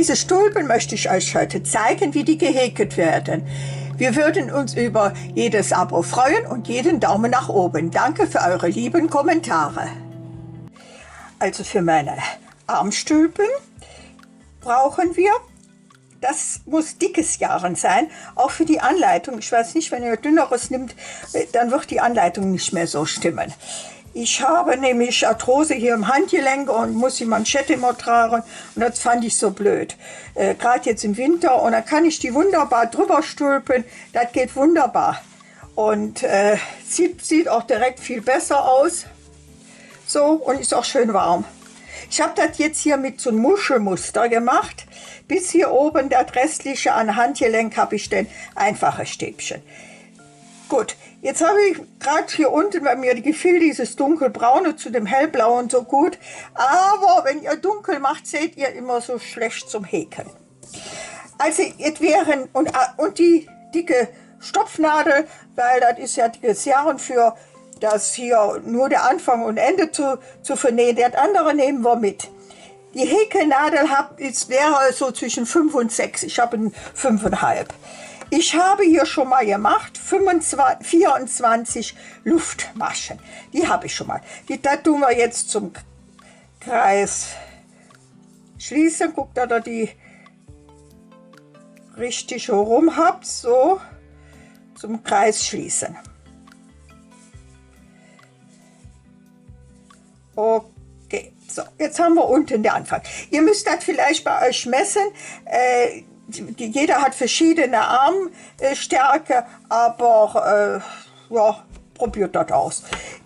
Diese Stulpen möchte ich euch heute zeigen, wie die gehäkelt werden. Wir würden uns über jedes Abo freuen und jeden Daumen nach oben. Danke für eure lieben Kommentare. Also für meine Armstülpen brauchen wir, das muss dickes Garn sein, auch für die Anleitung. Ich weiß nicht, wenn ihr dünneres nimmt, dann wird die Anleitung nicht mehr so stimmen. Ich habe nämlich Arthrose hier im Handgelenk und muss die Manschette immer tragen und das fand ich so blöd. Gerade jetzt im Winter und dann kann ich die wunderbar drüber stülpen, das geht wunderbar. Und sieht auch direkt viel besser aus. So, und ist auch schön warm. Ich habe das jetzt hier mit so einem Muschelmuster gemacht. Bis hier oben das restliche an Handgelenk habe ich dann einfache Stäbchen. Gut, jetzt habe ich gerade hier unten bei mir gefällt dieses dunkelbraune zu dem hellblauen so gut. Aber wenn ihr dunkel macht, seht ihr immer so schlecht zum Häkeln. Also jetzt wären, und die dicke Stopfnadel, weil das ist ja dickes Garn für das hier nur der Anfang und Ende zu vernähen. Das andere nehmen wir mit. Die Häkelnadel wäre so zwischen 5 und 6. Ich habe 5,5. Ich habe hier schon mal gemacht 24 Luftmaschen. Die habe ich schon mal. Das tun wir jetzt zum Kreis schließen. Guckt, dass ihr die richtig herum habt. So zum Kreis schließen. Okay, so, jetzt haben wir unten den Anfang. Ihr müsst das vielleicht bei euch messen. Jeder hat verschiedene Armstärke, aber ja, probiert das aus.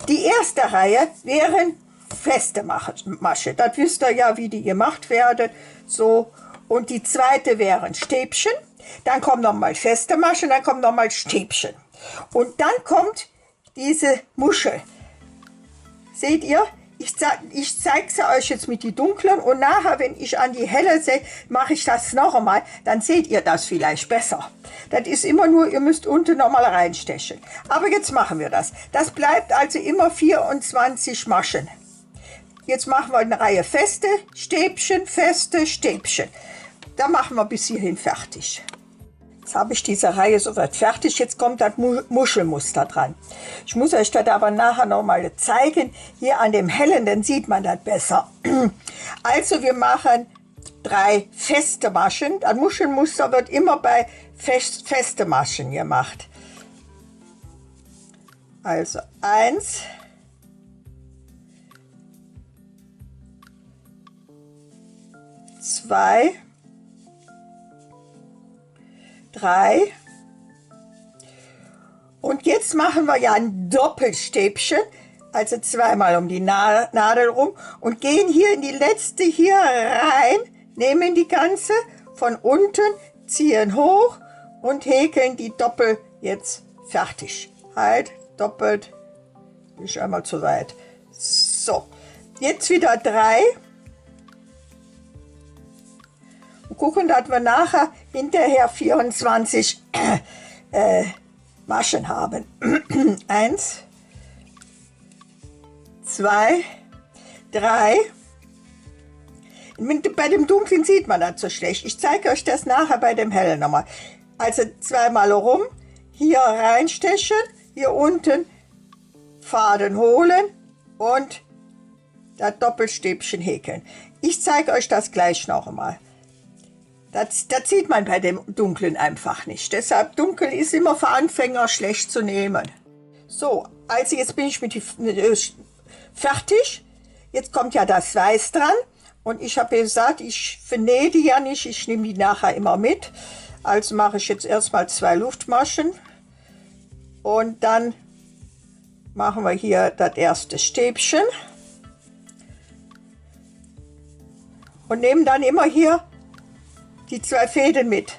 Die erste Reihe wären feste Masche. Das wisst ihr ja, wie die gemacht werden. So. Und die zweite wären Stäbchen. Dann kommen nochmal feste Masche, dann kommen nochmal Stäbchen. Und dann kommt diese Muschel. Seht ihr? Ich zeige sie euch jetzt mit die dunklen und nachher, wenn ich an die helle sehe, mache ich das noch einmal, dann seht ihr das vielleicht besser. Das ist immer nur, ihr müsst unten noch mal reinstechen. Aber jetzt machen wir das. Das bleibt also immer 24 Maschen. Jetzt machen wir eine Reihe feste Stäbchen, feste Stäbchen. Da machen wir bis hierhin fertig. Jetzt habe ich diese Reihe soweit fertig, jetzt kommt das Muschelmuster dran. Ich muss euch das aber nachher noch mal zeigen. Hier an dem hellen, dann sieht man das besser. Also wir machen 3 feste Maschen. Das Muschelmuster wird immer bei feste Maschen gemacht. Also 1, 2, 3 und jetzt machen wir ja ein Doppelstäbchen, also zweimal um die Nadel rum und gehen hier in die letzte hier rein, nehmen die ganze von unten, ziehen hoch und häkeln die Doppel jetzt fertig. Halt, doppelt, ist einmal zu weit. So, jetzt wieder 3. Gucken, dass wir nachher hinterher 24 Maschen haben. 1, 2, 3. Bei dem Dunklen sieht man das so schlecht. Ich zeige euch das nachher bei dem Hellen nochmal. Also zweimal rum, hier reinstechen, hier unten Faden holen und das Doppelstäbchen häkeln. Ich zeige euch das gleich noch einmal. Das sieht man bei dem Dunklen einfach nicht. Deshalb dunkel ist immer für Anfänger schlecht zu nehmen. So, also jetzt bin ich mit fertig. Jetzt kommt ja das Weiß dran. Und ich habe gesagt, ich vernähe die ja nicht. Ich nehme die nachher immer mit. Also mache ich jetzt erstmal 2 Luftmaschen. Und dann machen wir hier das erste Stäbchen. Und nehmen dann immer hier die 2 Fäden mit.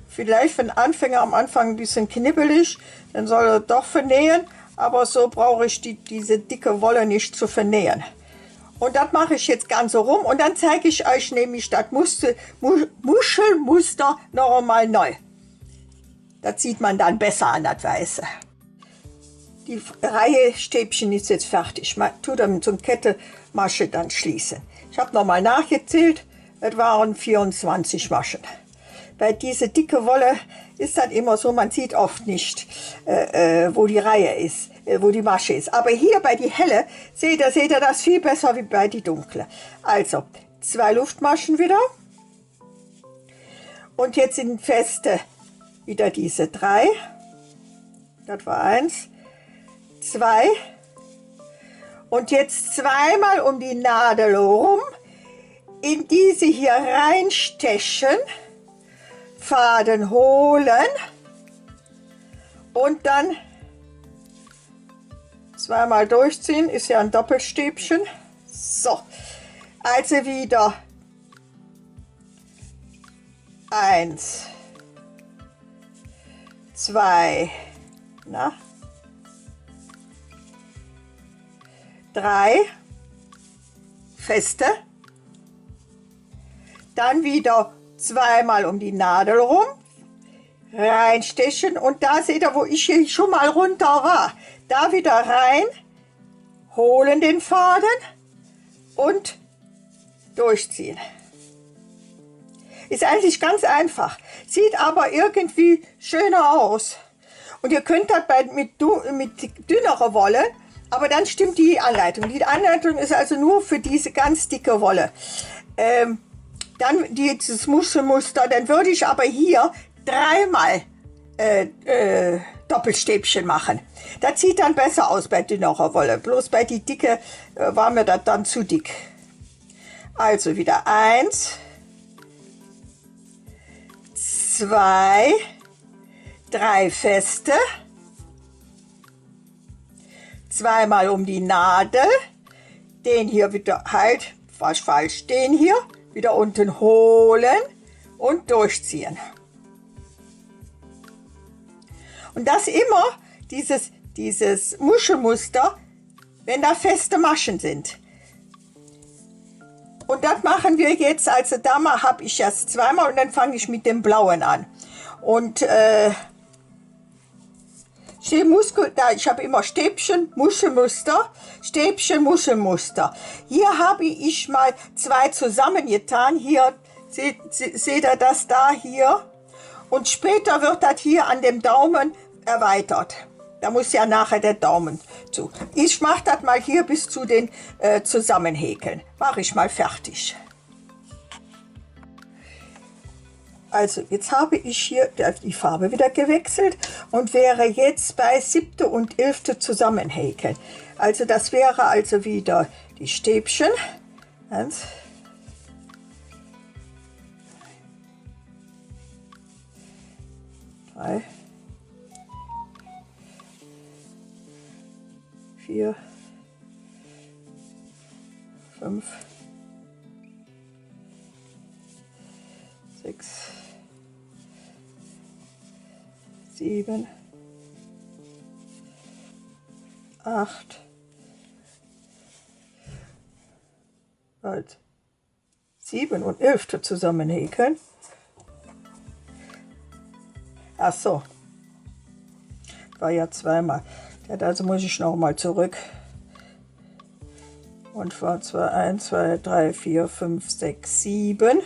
Vielleicht für den Anfänger am Anfang ein bisschen knibbelig, dann soll er doch vernähen, aber so brauche ich diese dicke Wolle nicht zu vernähen. Und das mache ich jetzt ganz so rum und dann zeige ich euch nämlich das Muschelmuster noch einmal neu. Das sieht man dann besser an das Weiße. Die Reihe Stäbchen ist jetzt fertig. Man tut dann mit so einer Kettenmasche dann schließen. Ich habe nochmal nachgezählt. Das waren 24 Maschen. Bei dieser dicke Wolle ist dann immer so, man sieht oft nicht, wo die Reihe ist, wo die Masche ist. Aber hier bei die helle, seht ihr das viel besser wie bei die dunkle. Also 2 Luftmaschen wieder. Und jetzt sind feste wieder diese 3. Das war 1, 2. Und jetzt zweimal um die Nadel rum, in diese hier reinstechen, Faden holen und dann zweimal durchziehen, ist ja ein Doppelstäbchen. So, also wieder 1, 2, 3, feste, dann wieder zweimal um die Nadel rum, reinstechen und da seht ihr, wo ich hier schon mal runter war, da wieder rein, holen den Faden und durchziehen. Ist eigentlich ganz einfach, sieht aber irgendwie schöner aus. Und ihr könnt das mit dünnerer Wolle, aber dann stimmt die Anleitung. Die Anleitung ist also nur für diese ganz dicke Wolle. Dann dieses Muschelmuster, dann würde ich aber hier 3-mal Doppelstäbchen machen. Das sieht dann besser aus bei dünnerer Wolle. Bloß bei die dicke war mir das dann zu dick. Also wieder 1, 2, 3 feste, zweimal um die Nadel, den hier wieder halt, falsch, den hier wieder unten holen und durchziehen. Und das immer dieses Muschelmuster, wenn da feste Maschen sind. Und das machen wir jetzt, also da habe ich erst zweimal und dann fange ich mit dem blauen an. Und ich habe immer Stäbchen, Muschelmuster, Stäbchen, Muschelmuster. Hier habe ich mal 2 zusammengetan. Hier seht ihr das da hier. Und später wird das hier an dem Daumen erweitert. Da muss ja nachher der Daumen zu. Ich mache das mal hier bis zu den Zusammenhäkeln. Mache ich mal fertig. Also jetzt habe ich hier die Farbe wieder gewechselt und wäre jetzt bei 7. und 11. Zusammenhäkeln. Also das wäre also wieder die Stäbchen. 1, 3, 4, 5, 6, 7, 8, 7 und 11. zusammenhäkeln. Ach so, war ja zweimal. Also muss ich noch mal zurück. Und zwar 1, 2, 3, 4, 5, 6, 7.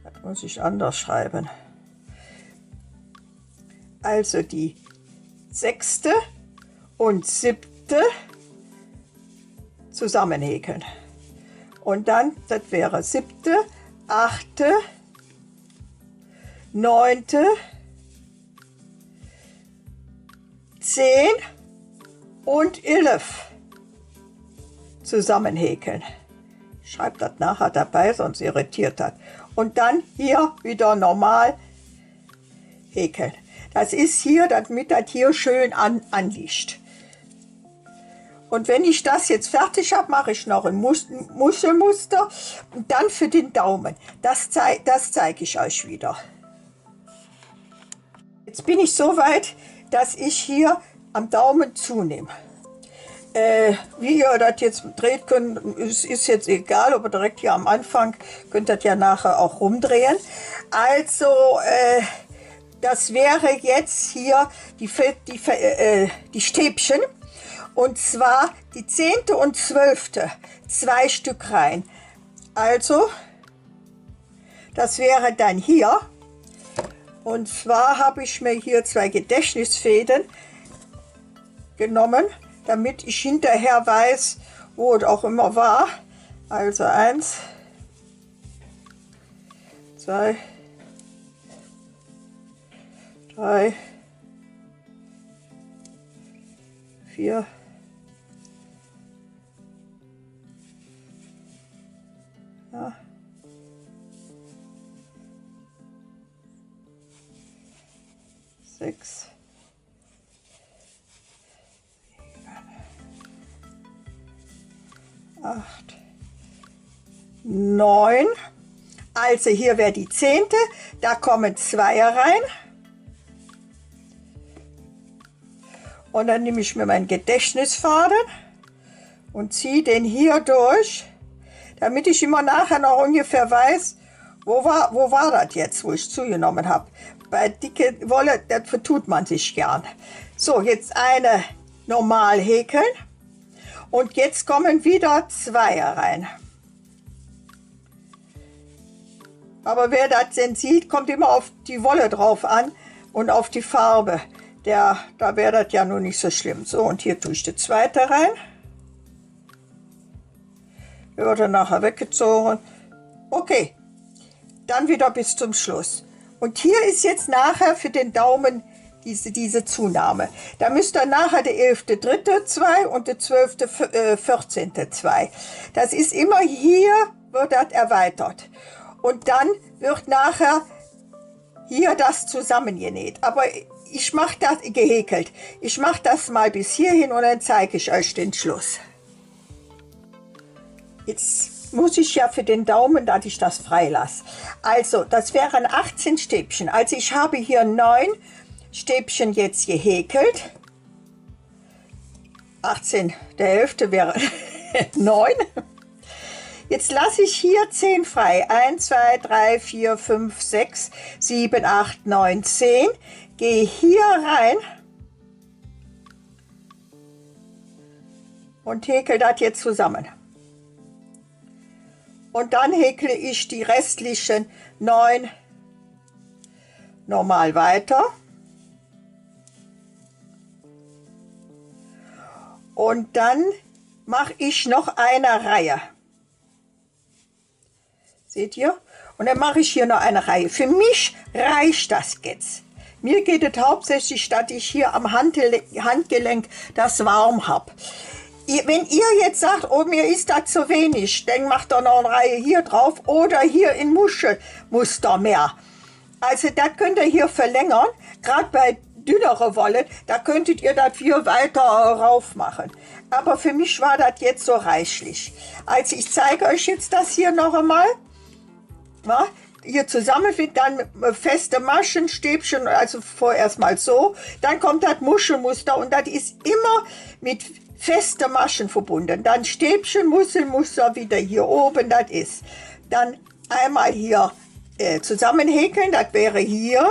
Das muss ich anders schreiben. Also die 6. und 7. zusammenhäkeln. Und dann, das wäre 7., 8., 9., 10 und 11 zusammenhäkeln. Ich schreibe das nachher dabei, sonst irritiert das. Und dann hier wieder normal häkeln. Das ist hier, damit das hier schön anliegt. Und wenn ich das jetzt fertig habe, mache ich noch ein Muschelmuster und dann für den Daumen. Das zeige ich euch wieder. Jetzt bin ich so weit, dass ich hier am Daumen zunehme. Wie ihr das jetzt dreht könnt, ist jetzt egal, aber direkt hier am Anfang könnt ihr das ja nachher auch rumdrehen. Also das wäre jetzt hier die Stäbchen. Und zwar die 10. und 12. 2 Stück rein. Also, das wäre dann hier. Und zwar habe ich mir hier 2 Gedächtnisfäden genommen, damit ich hinterher weiß, wo es auch immer war. Also 1, 2, 3, 4, 6, 8, 9. Also hier wäre die 10. Da kommen 2 rein. Und dann nehme ich mir meinen Gedächtnisfaden und ziehe den hier durch, damit ich immer nachher noch ungefähr weiß, wo war das jetzt, wo ich zugenommen habe. Bei dicke Wolle, das vertut man sich gern. So, jetzt eine normal häkeln und jetzt kommen wieder 2 rein. Aber wer das denn sieht, kommt immer auf die Wolle drauf an und auf die Farbe. Da wäre das ja nun nicht so schlimm. So, und hier tue ich die 2. rein. Wird dann nachher weggezogen. Okay, dann wieder bis zum Schluss. Und hier ist jetzt nachher für den Daumen diese Zunahme. Da müsst ihr nachher der 11.3. 2 und der 12.14. 2. Das ist immer hier, wird das erweitert. Und dann wird nachher hier das zusammengenäht. Aber ich mache das gehäkelt. Ich mache das mal bis hierhin und dann zeige ich euch den Schluss. Jetzt muss ich ja für den Daumen, dass ich das freilasse. Also, das wären 18 Stäbchen. Also ich habe hier 9 Stäbchen jetzt gehäkelt. 18, der Hälfte wäre 9. Jetzt lasse ich hier 10 frei. 1, 2, 3, 4, 5, 6, 7, 8, 9, 10. Gehe hier rein und häkel das jetzt zusammen. Und dann häkle ich die restlichen 9 normal weiter. Und dann mache ich noch eine Reihe. Seht ihr? Und dann mache ich hier noch eine Reihe. Für mich reicht das jetzt. Mir geht es hauptsächlich, dass ich hier am Handgelenk das warm habe. Wenn ihr jetzt sagt, oh, mir ist das zu wenig, dann macht ihr noch eine Reihe hier drauf oder hier in Muschelmuster mehr. Also das könnt ihr hier verlängern, gerade bei dünnere Wolle, da könntet ihr das hier weiter rauf machen. Aber für mich war das jetzt so reichlich. Also ich zeige euch jetzt das hier noch einmal. Ja, hier zusammen wird dann feste Maschenstäbchen, also vorerst mal so. Dann kommt das Muschelmuster und das ist immer mit feste Maschen verbunden. Dann Stäbchen, Muschelmuster wieder hier oben, das ist. Dann einmal hier zusammenhäkeln, das wäre hier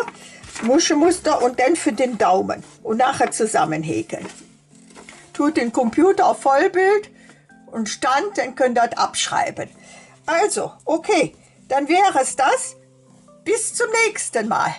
Muschelmuster und dann für den Daumen und nachher zusammenhäkeln. Tut den Computer auf Vollbild und Stand, dann könnt ihr das abschreiben. Also, okay, dann wäre es das. Bis zum nächsten Mal.